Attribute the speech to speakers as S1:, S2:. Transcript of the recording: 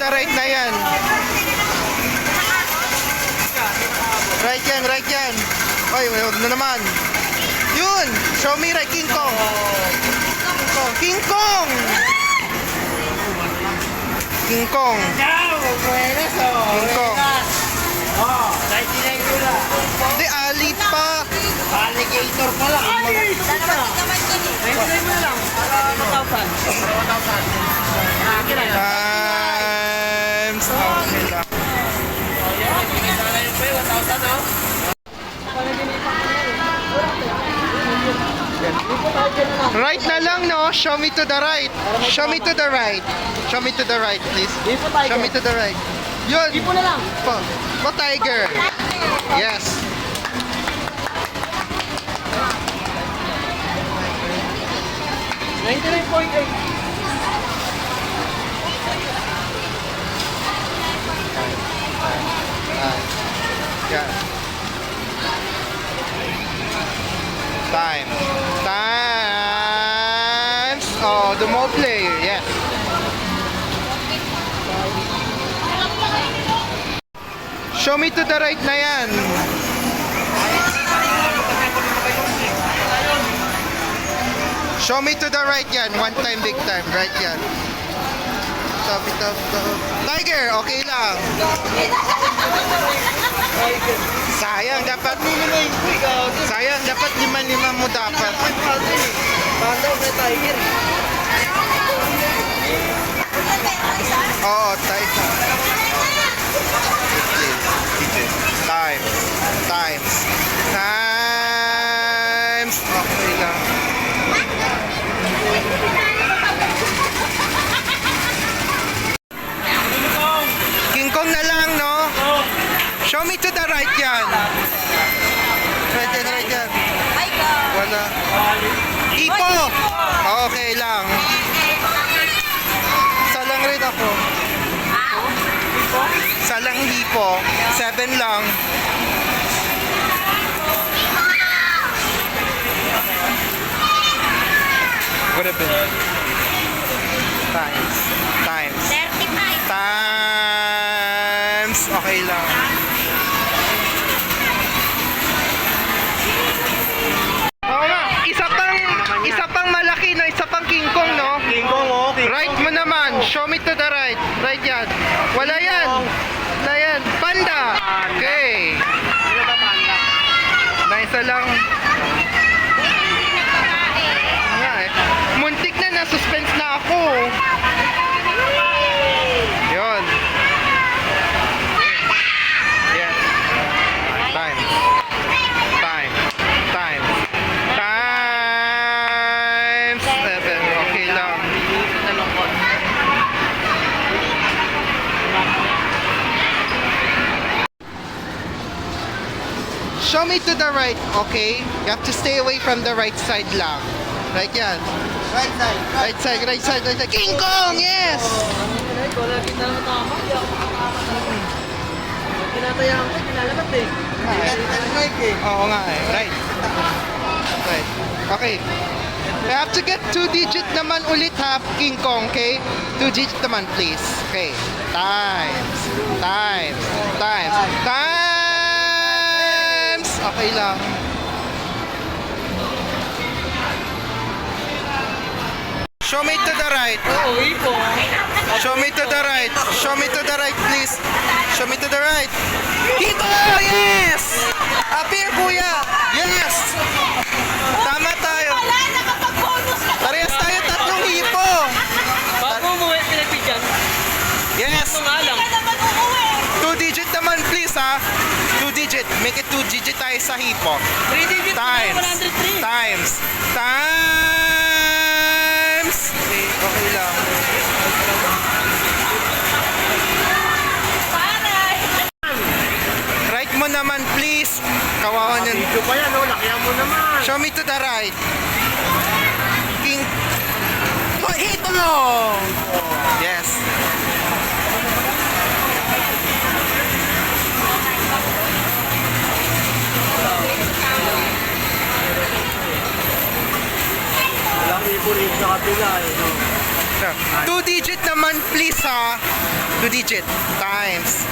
S1: the right na yan. Right yan, right yan. Oy, huwag na naman. Yun! Show me right, King Kong. King Kong! King Kong. King Kong. Hindi, alit pa.
S2: Alligator pa lang.
S1: Times. Okay lang. Right na lang, no? Show me to the right. Show me to the right. Show me to the right, please. Show me to the right. Yun.
S2: Ipo na lang.
S1: Po, tiger. Yes. Yeah. Times. Oh, the more player. Yes. Show me to the right na yan. Show me to the right yan. One time, big time. Right yan. Stop. Tiger, okay lang. Sayang, dapat 5-5 mo dapat. Oo, tiger. Times. Okay lang. King Kong na lang, no? Show me to the right yan. Right yan. Wala. Ipo! Okay lang. Isa lang rin ako. Isa lang hipo. 7 lang. Would have been. Times.
S3: 35.
S1: Times. Okay lang. Oo nga. Isa pang malaki, no? Isa pang King Kong, no?
S2: King Kong, oh.
S1: Right mo naman. Show me to the right. Right yan. Wala yan. Wala yan. Panda. Okay. Na isa lang. Nga eh. Muntik na na-suspense na ako. Yun. Yes. Time. Times 7. Okay lang. Show me to the right, okay? You have to stay away from the right side lang. Right yan.
S2: Right side.
S1: Right side. King Kong, yes!
S2: Tinatayahan ko, kinalabat eh.
S1: Oo nga eh. Right. Okay. I have to get 2-digit naman ulit ha, King Kong, okay? 2-digit naman, please. Okay. Times. Okay lang. Show me to the right.
S2: Oo, ipo.
S1: Show me to the right. Show me to the right, please. Show me to the right. Dito! Yes! Up here, kuya! Yes! Tama tayo. Parehas tayo, 3 hipo.
S2: Bago umuwi, pinagbigyan.
S1: Yes!
S2: Ito nga lang.
S1: 2-digit naman, please, ha? 2-digit. Make it 2-digit tayo sa hipo.
S2: 3 digits.
S1: Times.
S2: 103.
S1: Okay lang. Right mo naman, please. Kawawan yun.
S2: Video pa yan, oh. Lakihan mo naman.
S1: Show me to the right. King. Oh, ito! Yes.
S2: Walang ipo rin sa kabila, eh. No?
S1: 2-digit naman please ha. 2 digit. Times.